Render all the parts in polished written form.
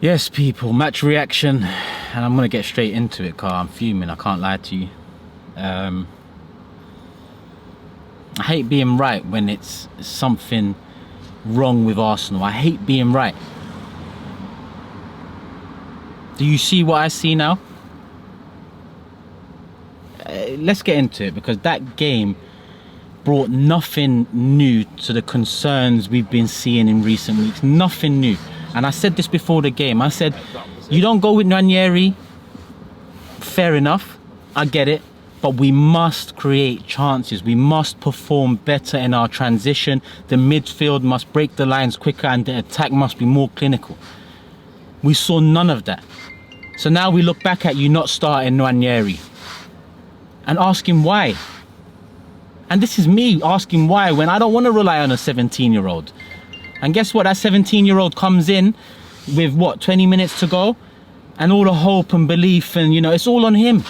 Yes, people, match reaction, and I'm gonna get straight into it, car. I'm fuming, I can't lie to you. I hate being right when it's something wrong with Arsenal. I hate being right. Do you see what I see now? Let's get into it, because that game brought nothing new to the concerns we've been seeing in recent weeks. Nothing new. And I said this before the game. I said, you don't go with Ranieri, fair enough, I get it, but we must create chances. We must perform better in our transition. The midfield must break the lines quicker, and the attack must be more clinical. We saw none of that. So now we look back at you not starting Ranieri and asking why. And this is me asking why when I don't want to rely on a 17-year-old. And guess what? That 17-year-old comes in with, what, 20 minutes to go? And all the hope and belief and, it's all on him.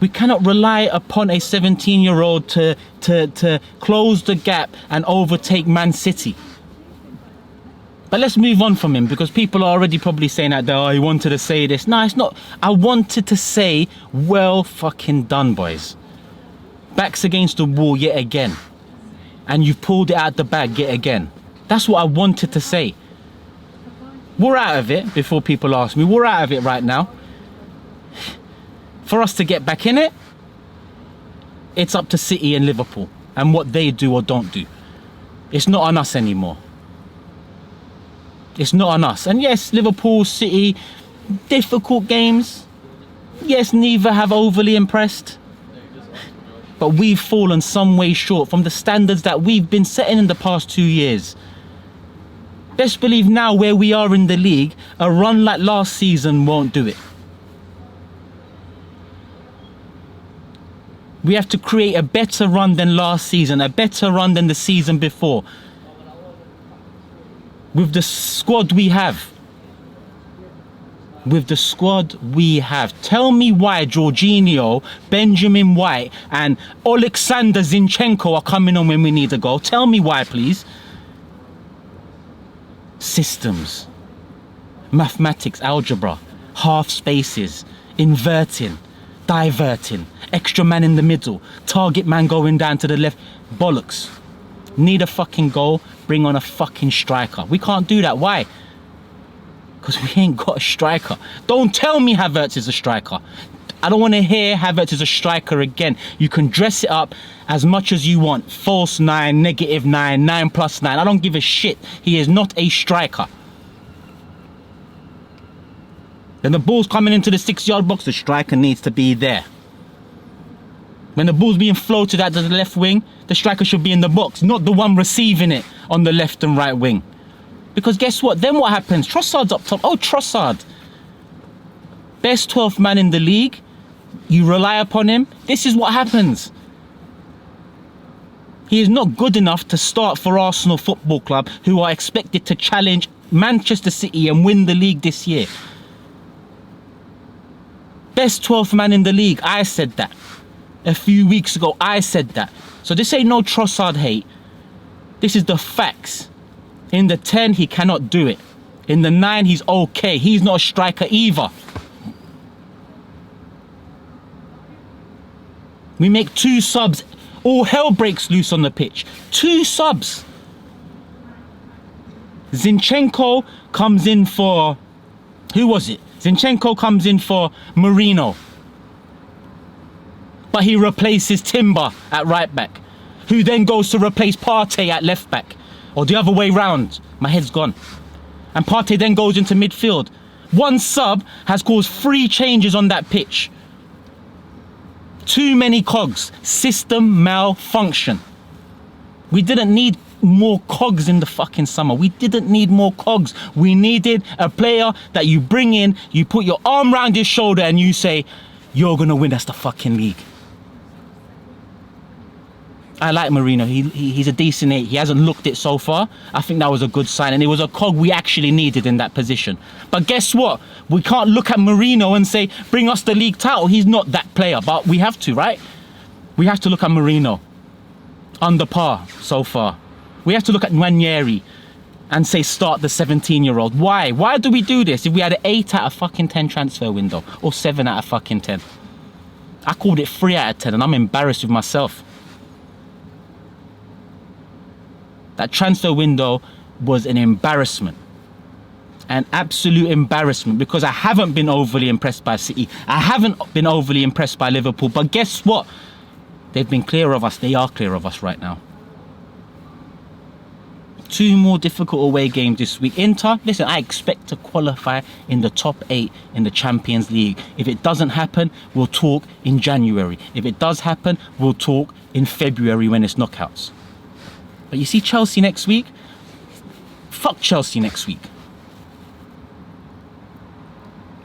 We cannot rely upon a 17-year-old to close the gap and overtake Man City. But let's move on from him, because people are already probably saying that, oh, he wanted to say this. No, it's not. I wanted to say, well fucking done, boys. Backs against the wall yet again. And you've pulled it out the bag yet again. That's what I wanted to say. We're out of it, before people ask me. We're out of it right now. For us to get back in it, it's up to City and Liverpool and what they do or don't do. It's not on us anymore. It's not on us. And yes, Liverpool, City, difficult games. Yes, neither have overly impressed. But we've fallen some way short from the standards that we've been setting in the past 2 years. Best believe now, where we are in the league, a run like last season won't do it. We have to create a better run than last season, a better run than the season before. With the squad we have. With the squad we have. Tell me why Jorginho, Benjamin White and Alexander Zinchenko are coming on when we need a goal. Tell me why, please. Systems, mathematics, algebra, half spaces, inverting, diverting, extra man in the middle, target man going down to the left. Bollocks. Need a fucking goal, bring on a fucking striker. We can't do that. Why? Because we ain't got a striker. Don't tell me Havertz is a striker. I don't want to hear Havertz is a striker again. You can dress it up as much as you want. False 9, negative 9, 9 plus 9. I don't give a shit. He is not a striker. Then the ball's coming into the 6-yard box, the striker needs to be there. When the ball's being floated out to the left wing, the striker should be in the box, not the one receiving it on the left and right wing. Because guess what? Then what happens? Trossard's up top. Oh, Trossard. Best 12th man in the league. You rely upon him. This is what happens. He is not good enough to start for Arsenal Football Club, who are expected to challenge Manchester City and win the league this year. Best 12th man in the league. I said that. A few weeks ago, I said that. So this ain't no Trossard hate. This is the facts. In the 10, he cannot do it. In the 9, he's okay. He's not a striker either. We make 2 subs. All hell breaks loose on the pitch. 2 subs. Zinchenko comes in for... Who was it? Zinchenko comes in for Marino. But he replaces Timber at right back, who then goes to replace Partey at left back. Or the other way round. My head's gone. And Partey then goes into midfield. One sub has caused 3 changes on that pitch. Too many cogs. System malfunction. We didn't need more cogs in the fucking summer. We didn't need more cogs. We needed a player that you bring in, you put your arm around his shoulder and you say, you're going to win us the fucking league. I like Marino. He's a decent 8. He hasn't looked it so far. I think that was a good sign, and it was a cog we actually needed in that position. But guess what? We can't look at Marino and say, bring us the league title. He's not that player, but we have to, right? We have to look at Marino. Under par so far. We have to look at Ranieri. and say start the 17-year-old. Why? Why do we do this if we had an 8 out of fucking 10 transfer window or 7 out of fucking 10? I called it 3 out of 10 and I'm embarrassed with myself. That transfer window was an embarrassment. An absolute embarrassment, because I haven't been overly impressed by City. I haven't been overly impressed by Liverpool. But guess what? They've been clear of us. They are clear of us right now. 2 more difficult away games this week. Inter, listen, I expect to qualify in the top 8 in the Champions League. If it doesn't happen, we'll talk in January. If it does happen, we'll talk in February when it's knockouts. But you see Chelsea next week? Fuck Chelsea next week.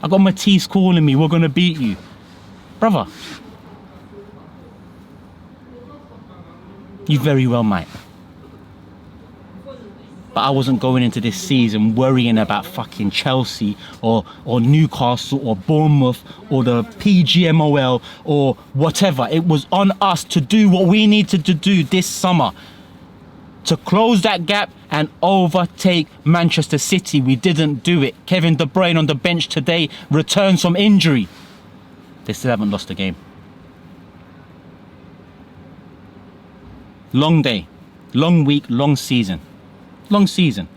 I got Matisse calling me, we're going to beat you. Brother. You very well might. But I wasn't going into this season worrying about fucking Chelsea or Newcastle or Bournemouth or the PGMOL or whatever. It was on us to do what we needed to do this summer. To close that gap and overtake Manchester City. We didn't do it. Kevin De Bruyne on the bench today returns from injury. They still haven't lost a game. Long day, long week, long season. Long season.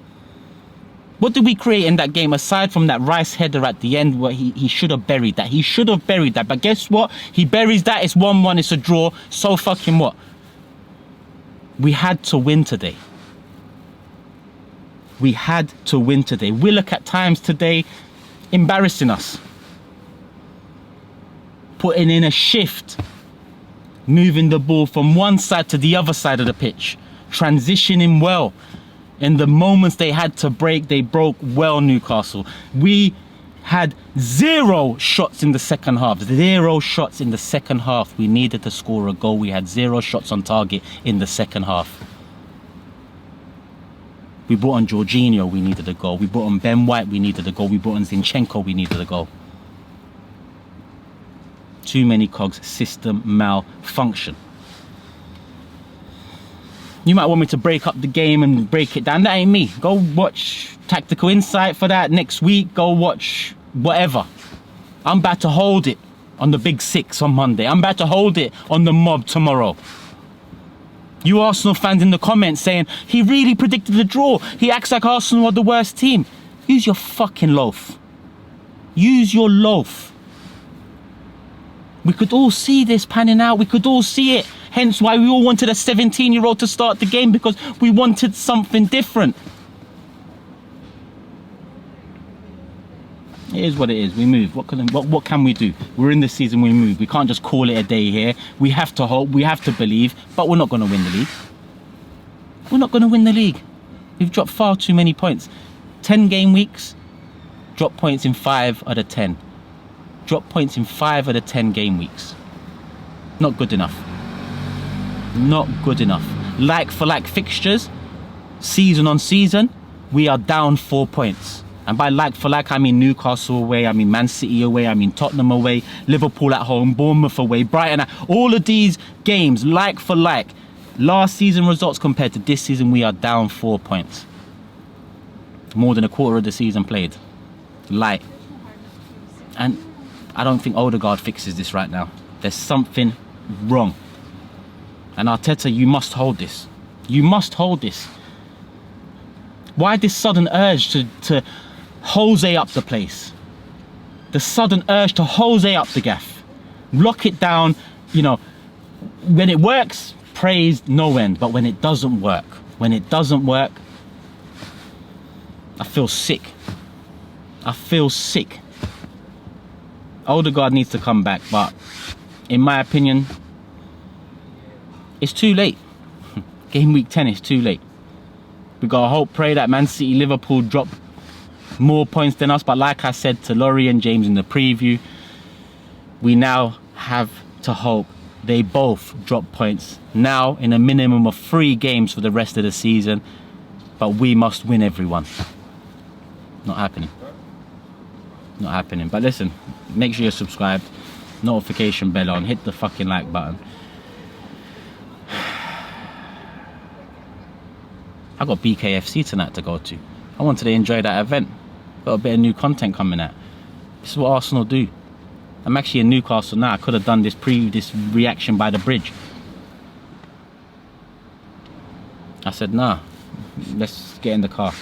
What did we create in that game aside from that Rice header at the end where he should have buried that? He should have buried that. But guess what? He buries that. It's 1-1. It's a draw. So fucking what? We had to win today. We had to win today. Willock at times today embarrassing us. Putting in a shift. Moving the ball from one side to the other side of the pitch. Transitioning well. In the moments they had to break, they broke well, Newcastle. We had 0 shots in the second half. 0 shots in the second half. We needed to score a goal. We had 0 shots on target in the second half. We brought on Jorginho, we needed a goal. We brought on Ben White, we needed a goal. We brought on Zinchenko, we needed a goal. Too many cogs, system malfunction. You might want me to break up the game and break it down. That ain't me. Go watch Tactical Insight for that next week. Go watch whatever. I'm about to hold it on the Big 6 on Monday. I'm about to hold it on the Mob tomorrow. You Arsenal fans in the comments saying, he really predicted the draw. He acts like Arsenal are the worst team. Use your fucking loaf. Use your loaf. We could all see this panning out. We could all see it. Hence why we all wanted a 17-year-old to start the game, because we wanted something different. It is what it is. We move. What can we do? We're in this season. We move. We can't just call it a day here. We have to hope. We have to believe. But we're not going to win the league. We're not going to win the league. We've dropped far too many points. 10 game weeks. Drop points in 5 out of 10. Drop points in 5 out of 10 game weeks. Not good enough. Not good enough. Like for like fixtures, season on season, we are down 4 points. And by like for like, I mean Newcastle away, I mean Man City away, I mean Tottenham away, Liverpool at home, Bournemouth away, Brighton. All of these games, like for like, last season results compared to this season, we are down 4 points. More than a quarter of the season played. Light. And I don't think Odegaard fixes this right now. There's something wrong. And Arteta, you must hold this. You must hold this. Why this sudden urge to Jose up the place? The sudden urge to Jose up the gaff. Lock it down, you know. When it works, praise no end. But when it doesn't work, I feel sick. I feel sick. Odegaard needs to come back, but in my opinion, it's too late. Game week 10 is too late. We gotta hope, pray that Man City, Liverpool drop more points than us. But like I said to Laurie and James in the preview, we now have to hope they both drop points now in a minimum of 3 games for the rest of the season. But we must win everyone. Not happening. Not happening. But listen, make sure you're subscribed, notification bell on, hit the fucking like button. I got BKFC tonight to go to. I wanted to enjoy that event. Got a bit of new content coming out. This is what Arsenal do. I'm actually in Newcastle now. I could have done this reaction by the bridge. I said, nah, let's get in the car.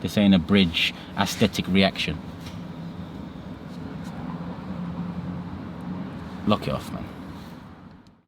This ain't a bridge aesthetic reaction. Lock it off, man.